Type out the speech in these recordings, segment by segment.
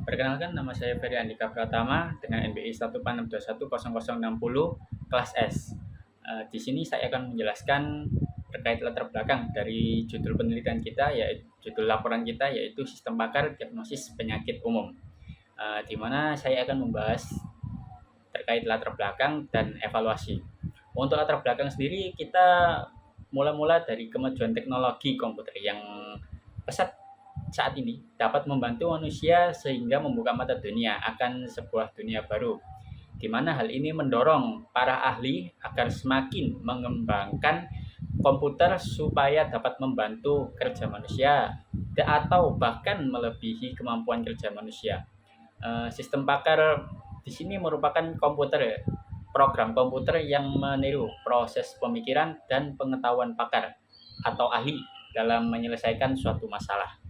Perkenalkan, nama saya Ferry Andika Pratama dengan NBI 146210060 kelas S. Di sini saya akan menjelaskan terkait latar belakang dari judul penelitian kita, yaitu judul laporan kita, yaitu Sistem Pakar Diagnosis Penyakit Umum. Di mana saya akan membahas terkait latar belakang dan evaluasi. Untuk latar belakang sendiri, kita mula-mula dari kemajuan teknologi komputer yang pesat saat ini dapat membantu manusia sehingga membuka mata dunia akan sebuah dunia baru, di mana hal ini mendorong para ahli agar semakin mengembangkan komputer supaya dapat membantu kerja manusia atau bahkan melebihi kemampuan kerja manusia. Sistem pakar di sini merupakan program komputer yang meniru proses pemikiran dan pengetahuan pakar atau ahli dalam menyelesaikan suatu masalah.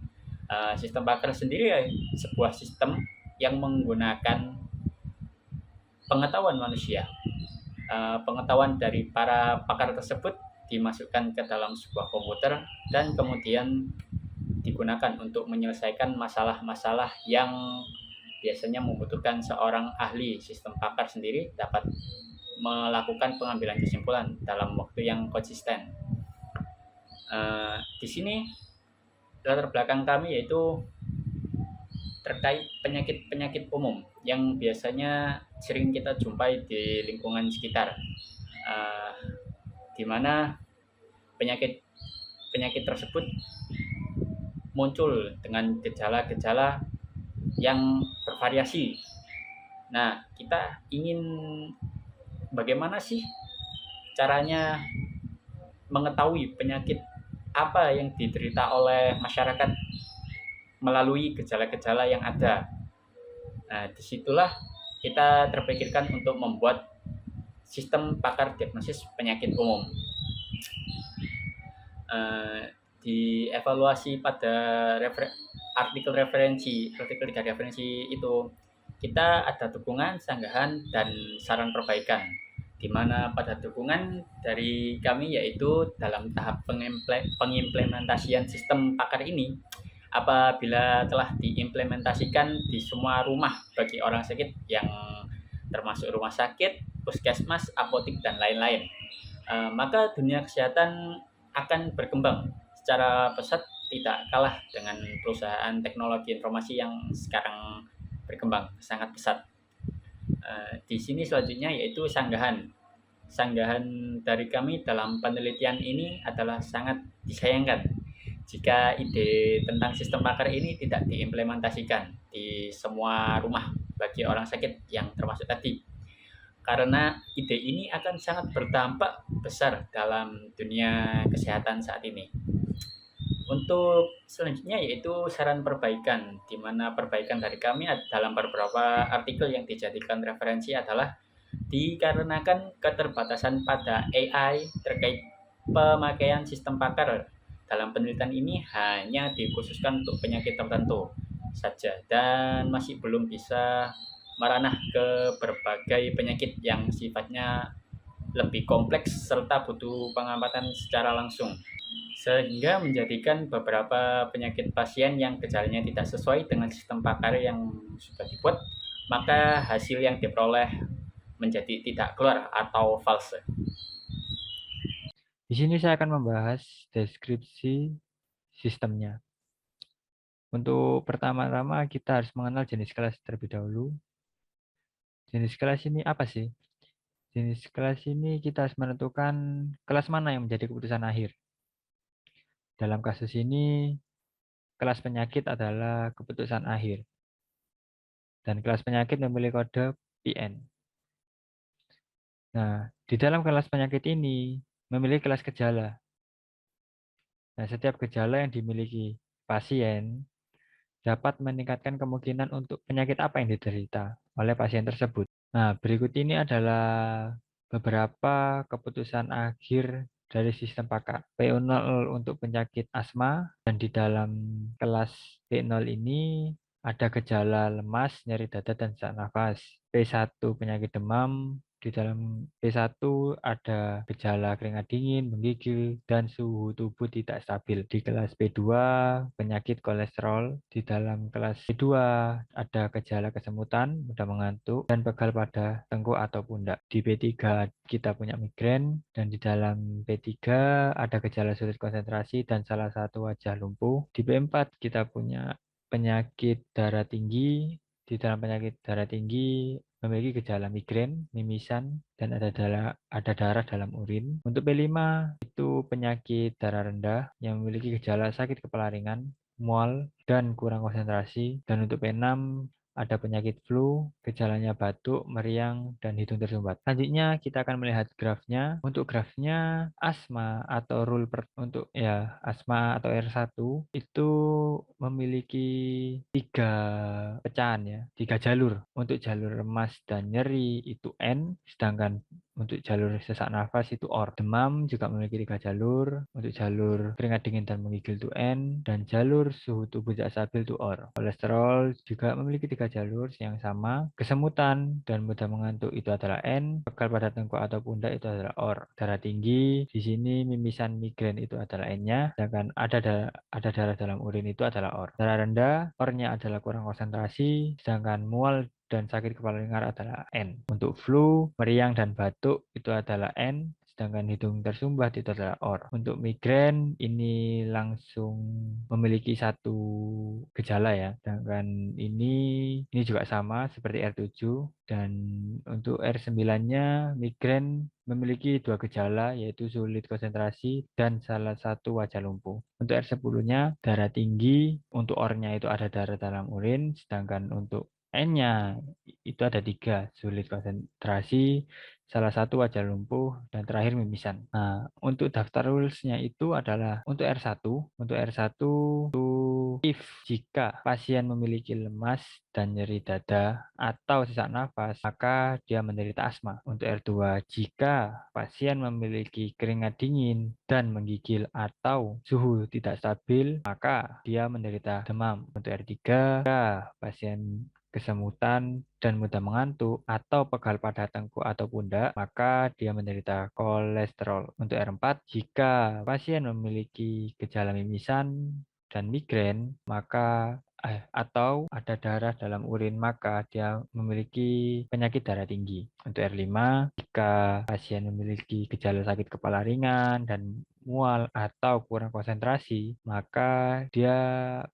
Sistem pakar sendiri sebuah sistem yang menggunakan pengetahuan manusia. Pengetahuan dari para pakar tersebut dimasukkan ke dalam sebuah komputer dan kemudian digunakan untuk menyelesaikan masalah-masalah yang biasanya membutuhkan seorang ahli sistem pakar sendiri dapat melakukan pengambilan kesimpulan dalam waktu yang konsisten. Di sini latar belakang kami yaitu terkait penyakit-penyakit umum yang biasanya sering kita jumpai di lingkungan sekitar, uh, di mana penyakit penyakit tersebut muncul dengan gejala-gejala yang bervariasi. Nah, kita ingin bagaimana sih caranya mengetahui penyakit apa yang diderita oleh masyarakat melalui gejala-gejala yang ada. Nah, disitulah kita terpikirkan untuk membuat sistem pakar diagnosis penyakit umum. Dievaluasi pada artikel tiga referensi itu kita ada dukungan, sanggahan, dan saran perbaikan, di mana pada dukungan dari kami yaitu dalam tahap pengimplementasian sistem pakar ini, apabila telah diimplementasikan di semua rumah bagi orang sakit yang termasuk rumah sakit, puskesmas, apotik, dan lain-lain, maka dunia kesehatan akan berkembang secara pesat, tidak kalah dengan perusahaan teknologi informasi yang sekarang berkembang sangat pesat. Di sini selanjutnya yaitu sanggahan. Sanggahan dari kami dalam penelitian ini adalah sangat disayangkan jika ide tentang sistem pakar ini tidak diimplementasikan di semua rumah bagi orang sakit yang termasuk tadi. Karena ide ini akan sangat berdampak besar dalam dunia kesehatan saat ini. Untuk selanjutnya yaitu saran perbaikan, di mana perbaikan dari kami dalam beberapa artikel yang dijadikan referensi adalah dikarenakan keterbatasan pada AI terkait pemakaian sistem pakar dalam penelitian ini hanya dikhususkan untuk penyakit tertentu saja dan masih belum bisa meranah ke berbagai penyakit yang sifatnya lebih kompleks serta butuh pengamatan secara langsung, sehingga menjadikan beberapa penyakit pasien yang gejalanya tidak sesuai dengan sistem pakar yang sudah dibuat, maka hasil yang diperoleh menjadi tidak keluar atau false. Di sini saya akan membahas deskripsi sistemnya. Untuk pertama-tama kita harus mengenal jenis kelas terlebih dahulu. Jenis kelas ini apa sih? Jenis kelas ini kita harus menentukan kelas mana yang menjadi keputusan akhir. Dalam kasus ini, kelas penyakit adalah keputusan akhir. Dan kelas penyakit memiliki kode PN. Nah, di dalam kelas penyakit ini memiliki kelas gejala. Nah, setiap gejala yang dimiliki pasien dapat meningkatkan kemungkinan untuk penyakit apa yang diderita oleh pasien tersebut. Nah, berikut ini adalah beberapa keputusan akhir dari sistem pakar. PO0 untuk penyakit asma, dan di dalam kelas P0 ini ada gejala lemas, nyeri dada, dan sesak nafas. P1 penyakit demam, Di dalam P1 ada gejala keringat dingin, menggigil, dan suhu tubuh tidak stabil. Di kelas P2 penyakit kolesterol. Di dalam kelas P2 ada gejala kesemutan, mudah mengantuk, dan pegal pada tengkuk atau pundak. Di P3 kita punya migrain, dan di dalam P3 ada gejala sulit konsentrasi dan salah satu wajah lumpuh. Di P4 kita punya penyakit darah tinggi. Di dalam penyakit darah tinggi memiliki gejala migrain, mimisan, dan ada darah dalam urin. Untuk P5 itu penyakit darah rendah yang memiliki gejala sakit kepala ringan, mual, dan kurang konsentrasi. Dan untuk P6 ada penyakit flu, gejalanya batuk, meriang, dan hidung tersumbat. Selanjutnya kita akan melihat grafnya. Untuk grafnya asma atau asma atau R1 itu memiliki tiga pecahan ya, tiga jalur. Untuk jalur lemas dan nyeri itu N, sedangkan untuk jalur sesak nafas itu OR. Demam juga memiliki tiga jalur. Untuk jalur keringat dingin dan menggigil itu N, dan jalur suhu tubuh tidak stabil itu OR. Kolesterol juga memiliki tiga jalur yang sama. Kesemutan dan mudah mengantuk itu adalah N. Pegal pada tengkuk atau pundak itu adalah OR. Darah tinggi di sini mimisan migrain itu adalah N-nya, sedangkan ada darah dalam urin itu adalah OR. Darah rendah, OR-nya adalah kurang konsentrasi, sedangkan mual dan sakit kepala ringan adalah N. Untuk flu, meriang dan batuk itu adalah N, sedangkan hidung tersumbat itu adalah OR. Untuk migrain ini langsung memiliki satu gejala ya, sedangkan ini juga sama seperti R7, dan untuk R9-nya migrain memiliki dua gejala yaitu sulit konsentrasi dan salah satu wajah lumpuh. Untuk R10-nya darah tinggi, untuk OR-nya itu ada darah dalam urin, sedangkan untuk N-nya itu ada tiga, sulit konsentrasi, salah satu wajah lumpuh, dan terakhir mimisan. Nah, untuk daftar rules-nya itu adalah untuk R1, jika pasien memiliki lemas dan nyeri dada atau sesak nafas, maka dia menderita asma. Untuk R2, jika pasien memiliki keringat dingin dan menggigil atau suhu tidak stabil, maka dia menderita demam. Untuk R3, jika pasien kesemutan dan mudah mengantuk atau pegal pada tengkuk atau pundak, maka dia menderita kolesterol. Untuk R4, jika pasien memiliki gejala mimisan dan migrain, atau ada darah dalam urin, maka dia memiliki penyakit darah tinggi. Untuk R5, jika pasien memiliki gejala sakit kepala ringan dan mual atau kurang konsentrasi, maka dia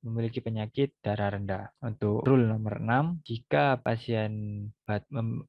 memiliki penyakit darah rendah. Untuk rule nomor 6, jika pasien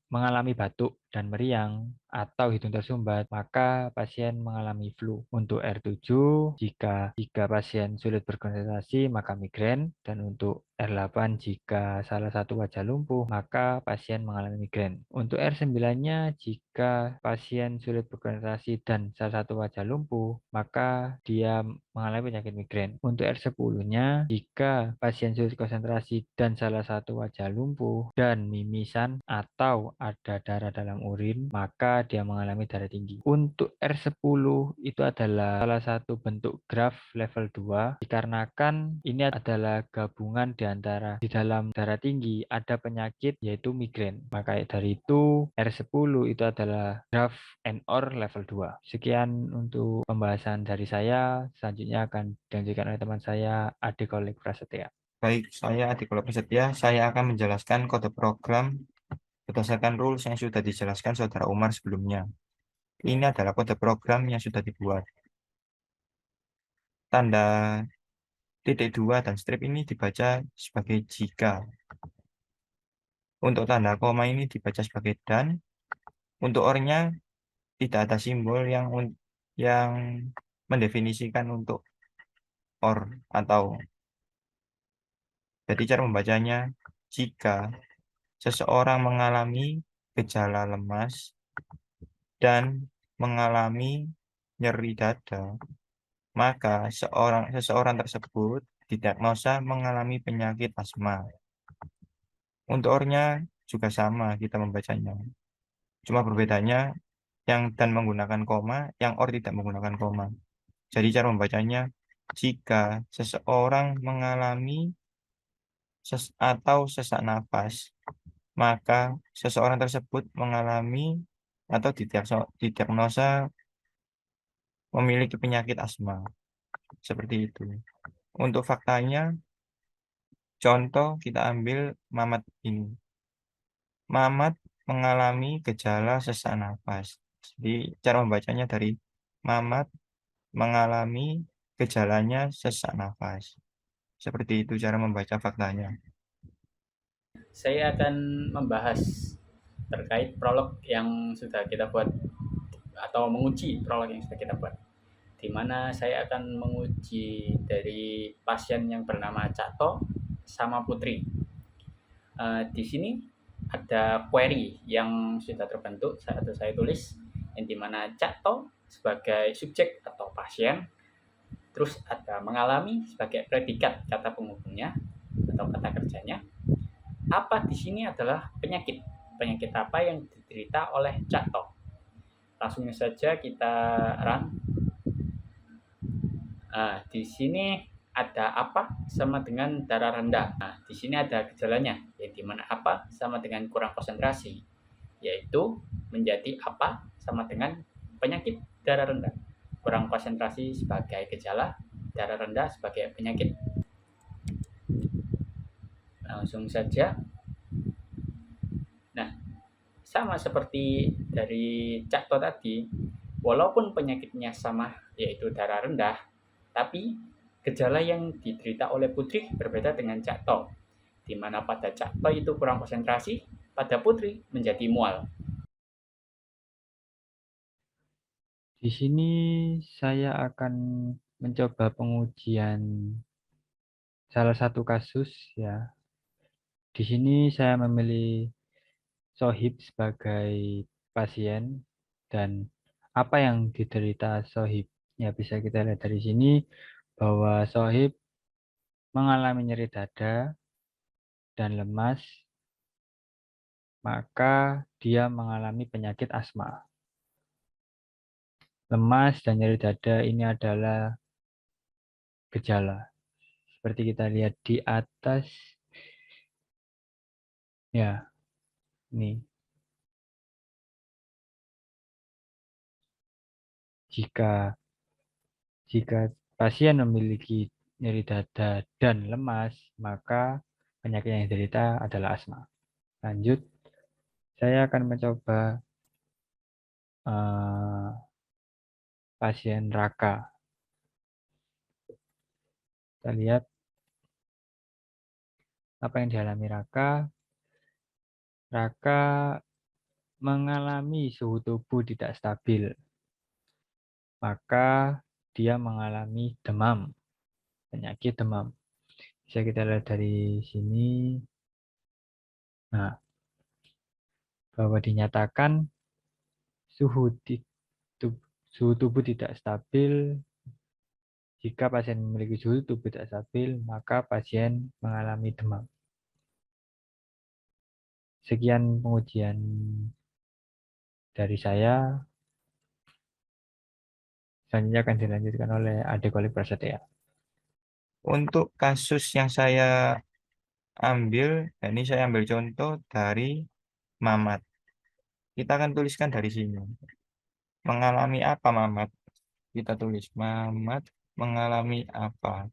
mengalami batuk dan meriang atau hidung tersumbat, maka pasien mengalami flu. Untuk R7, jika pasien sulit berkonsentrasi, maka migrain. Dan untuk R8, jika salah satu wajah lumpuh, maka pasien mengalami migrain. Untuk R9-nya, jika pasien sulit berkonsentrasi dan salah satu wajah lumpuh, maka dia mengalami penyakit migrain. Untuk R10-nya, jika pasien sulit konsentrasi dan salah satu wajah lumpuh dan mimisan atau ada darah dalam urin, maka dia mengalami darah tinggi. Untuk R10 itu adalah salah satu bentuk graf level 2, dikarenakan ini adalah gabungan di dalam darah tinggi ada penyakit yaitu migrain. Maka dari itu R10 itu adalah graf NOR level 2. Sekian untuk pembahasan dari saya. Selanjutnya akan dilanjutkan oleh teman saya, Adik Kolik Prasetya. Baik, saya Adik Prasetya. Saya akan menjelaskan kode program berdasarkan rules yang sudah dijelaskan Saudara Umar sebelumnya. Ini adalah kode program yang sudah dibuat. Tanda titik 2 dan strip ini dibaca sebagai jika. Untuk tanda koma ini dibaca sebagai dan. Untuk OR-nya tidak ada simbol yang mendefinisikan untuk OR atau. Jadi cara membacanya, jika seseorang mengalami gejala lemas dan mengalami nyeri dada, maka seseorang tersebut didiagnosa mengalami penyakit asma. Untuk OR-nya juga sama kita membacanya. Cuma perbedaannya yang dan menggunakan koma, yang OR tidak menggunakan koma. Jadi cara membacanya, jika seseorang mengalami atau sesak nafas, maka seseorang tersebut mengalami atau didiagnosa memiliki penyakit asma. Seperti itu. Untuk faktanya, contoh kita ambil Mamat ini. Mamat mengalami gejala sesak napas. Jadi cara membacanya dari Mamat mengalami gejalanya sesak napas. Seperti itu cara membaca faktanya. Saya akan membahas terkait prolog yang sudah kita buat atau menguji prolog yang sudah kita buat, di mana saya akan menguji dari pasien yang bernama Cakto sama Putri. Di sini ada query yang sudah terbentuk atau saya tulis, yang dimana Cakto sebagai subjek atau pasien, terus ada mengalami sebagai predikat kata penghubungnya atau kata kerjanya. Apa di sini adalah penyakit apa yang diderita oleh Cakto. Langsung saja kita run. Di sini ada apa sama dengan darah rendah. Di sini ada gejalanya, yaitu mana apa sama dengan kurang konsentrasi, yaitu menjadi apa sama dengan penyakit darah rendah. Kurang konsentrasi sebagai gejala, darah rendah sebagai penyakit. Langsung saja. Nah, sama seperti dari Cakto tadi, walaupun penyakitnya sama, yaitu darah rendah, tapi gejala yang diderita oleh Putri berbeda dengan Cakto, di mana pada Cakto itu kurang konsentrasi, pada Putri menjadi mual. Di sini saya akan mencoba pengujian salah satu kasus ya. Di sini saya memilih Sohib sebagai pasien dan apa yang diderita Sohib. Ya, bisa kita lihat dari sini bahwa Sohib mengalami nyeri dada dan lemas, maka dia mengalami penyakit asma. Lemas dan nyeri dada ini adalah gejala. Seperti kita lihat di atas, ya, ini. Jika pasien memiliki nyeri dada dan lemas, maka penyakit yang diderita adalah asma. Lanjut, saya akan mencoba pasien Raka. Kita lihat apa yang dialami Raka. Raka mengalami suhu tubuh tidak stabil, maka dia mengalami demam, penyakit demam. Bisa kita lihat dari sini. Nah, bahwa dinyatakan suhu tubuh tidak stabil. Jika pasien memiliki suhu tubuh tidak stabil, maka pasien mengalami demam. Sekian pengujian dari saya. Selanjutnya akan dilanjutkan oleh Ade Kolik Prasetya. Untuk kasus yang saya ambil, ini saya ambil contoh dari Mamat. Kita akan tuliskan dari sini. Mengalami apa Mamat? Kita tulis Mamat mengalami apa?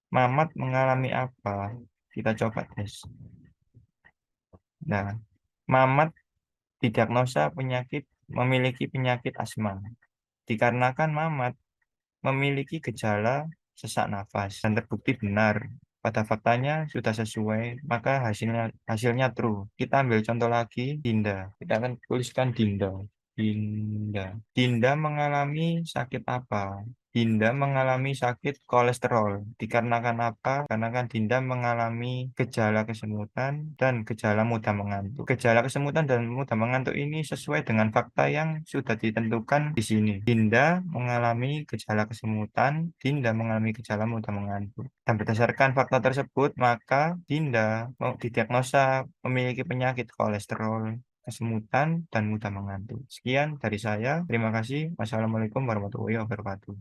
Mamat mengalami apa? Kita coba tes. Nah, Mamat didiagnosa memiliki penyakit asma. Dikarenakan Mamat memiliki gejala sesak nafas dan terbukti benar. Pada faktanya sudah sesuai, maka hasilnya true. Kita ambil contoh lagi, Dinda. Kita akan tuliskan Dinda. Dinda mengalami sakit apa? Dinda mengalami sakit kolesterol. Dikarenakan apa? Karena Dinda mengalami gejala kesemutan dan gejala mudah mengantuk. Gejala kesemutan dan mudah mengantuk ini sesuai dengan fakta yang sudah ditentukan di sini. Dinda mengalami gejala kesemutan, Dinda mengalami gejala mudah mengantuk. Dan berdasarkan fakta tersebut, maka Dinda didiagnosa memiliki penyakit kolesterol, kesemutan, dan mudah mengantuk. Sekian dari saya. Terima kasih. Wassalamualaikum warahmatullahi wabarakatuh.